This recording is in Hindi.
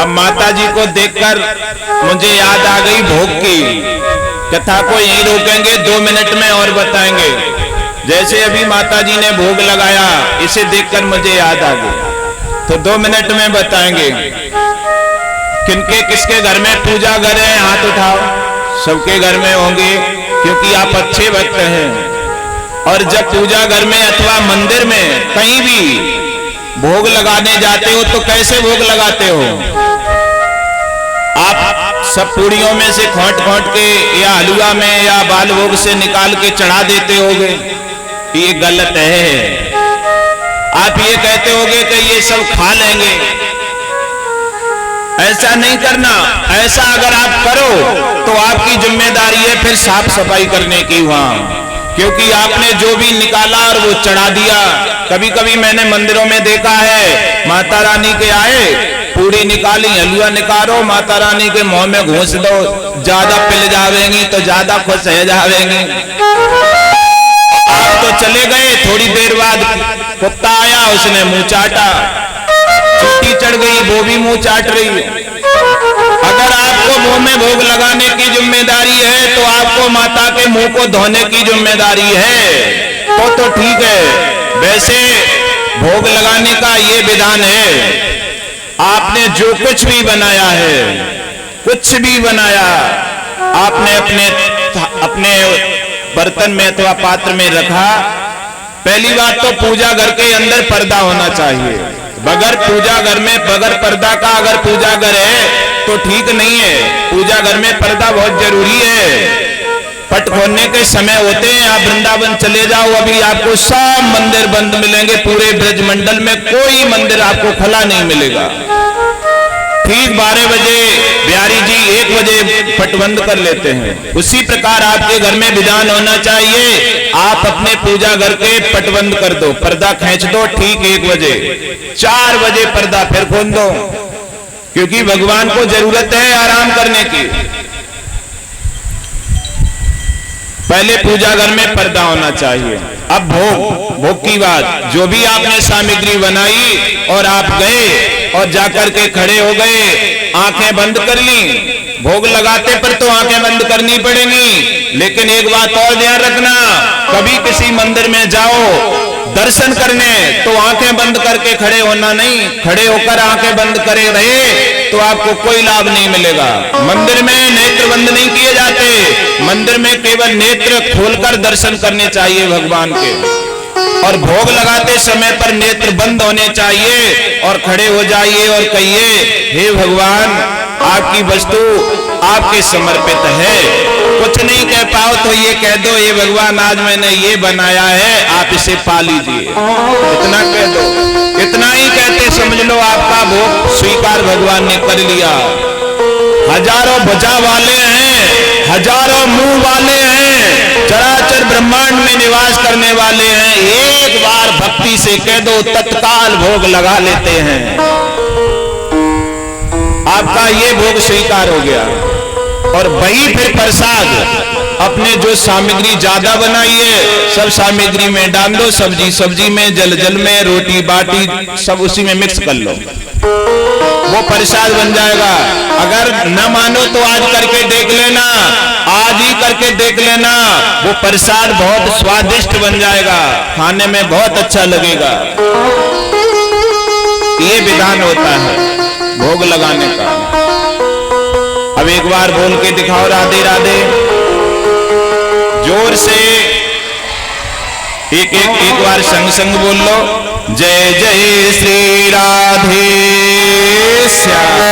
अब माता जी को देखकर मुझे याद आ गई भोग की। कथा को यहीं रोकेंगे, 2 मिनट में और बताएंगे। जैसे अभी माता जी ने भोग लगाया, इसे देखकर मुझे याद आ गई, तो 2 मिनट में बताएंगे। किनके किसके घर में पूजा घर है, हाथ उठाओ। सबके घर में होंगे, क्योंकि आप अच्छे भक्त हैं। और जब पूजा घर में अथवा मंदिर में कहीं भी भोग लगाने जाते हो तो कैसे भोग लगाते हो? आप सब पूड़ियों में से खोट के या हलवा में या बाल भोग से निकाल के चढ़ा देते होगे। ये गलत है। आप ये कहते होगे कि ये सब खा लेंगे। ऐसा नहीं करना। ऐसा अगर आप करो तो आपकी जिम्मेदारी है फिर साफ सफाई करने की वहां, क्योंकि आपने जो भी निकाला और वो चढ़ा दिया। कभी कभी मैंने मंदिरों में देखा है, माता रानी के आए, पूड़ी निकाली, हलवा निकालो, माता रानी के मुंह में घूंस दो, ज्यादा पिल जावेंगी तो ज्यादा खुश रह जावेंगी। आप तो चले गए, थोड़ी देर बाद कुत्ता आया, उसने मुंह चाटा, चुट्टी चढ़ गई, वो भी मुंह चाट रही है। अगर आपको मुंह में भोग लगाने की जिम्मेदारी है तो आपको माता के मुंह को धोने की जिम्मेदारी है, तो ठीक है। वैसे भोग लगाने का ये विधान है। आपने जो कुछ भी बनाया है, कुछ भी बनाया, आपने अपने बर्तन में अथवा पात्र में रखा। पहली बात तो पूजा घर के अंदर पर्दा होना चाहिए। बगैर पूजा घर में बगैर पर्दा का अगर पूजा घर है तो ठीक नहीं है। पूजा घर में पर्दा बहुत जरूरी है। पट खोलने के समय होते हैं, आप वृंदावन चले जाओ, अभी आपको सब मंदिर बंद मिलेंगे। पूरे ब्रजमंडल में कोई मंदिर आपको खुला नहीं मिलेगा। ठीक 12 बजे बिहारी जी 1 बजे पट बंद कर लेते हैं। उसी प्रकार आपके घर में विधान होना चाहिए। आप अपने पूजा घर के पट बंद कर दो, पर्दा खींच दो ठीक 1 बजे। 4 बजे पर्दा फिर खोल दो, क्योंकि भगवान को जरूरत है आराम करने की। पहले पूजा घर में पर्दा होना चाहिए। अब भोग की बात, जो भी आपने सामग्री बनाई और आप गए और जाकर के खड़े हो गए, आंखें बंद कर ली। भोग लगाते पर तो आंखें बंद करनी पड़ेंगी, लेकिन एक बात और ध्यान रखना, कभी किसी मंदिर में जाओ दर्शन करने तो आंखें बंद करके खड़े होना नहीं। खड़े होकर आंखें बंद करे रहे तो आपको कोई लाभ नहीं मिलेगा। मंदिर में नेत्र बंद नहीं किए जाते। मंदिर में केवल नेत्र खोलकर दर्शन करने चाहिए भगवान के। और भोग लगाते समय पर नेत्र बंद होने चाहिए और खड़े हो जाइए और कहिए, हे भगवान, आपकी वस्तु आपके समर्पित है। कुछ नहीं कह पाओ तो ये कह दो, ये भगवान आज मैंने ये बनाया है, आप इसे पा लीजिए। इतना कह दो। इतना ही कहते समझ लो आपका भोग स्वीकार भगवान ने कर लिया। हजारों भुजा वाले हैं, हजारों मुंह वाले हैं, चराचर ब्रह्मांड में निवास करने वाले हैं। एक बार भक्ति से कह दो, तत्काल भोग लगा लेते हैं। आपका ये भोग स्वीकार हो गया। और वही फिर प्रसाद, अपने जो सामग्री ज्यादा बनाई है सब सामग्री में डाल दो। सब्जी में, जल में, रोटी बाटी सब उसी में मिक्स कर लो, वो प्रसाद बन जाएगा। अगर न मानो तो आज करके देख लेना, आज ही करके देख लेना, वो प्रसाद बहुत स्वादिष्ट बन जाएगा, खाने में बहुत अच्छा लगेगा। ये विधान होता है भोग लगाने का। अब एक बार बोल के दिखाओ, राधे राधे, जोर से एक बार संग बोल लो। जय जय श्री राधे श्याम।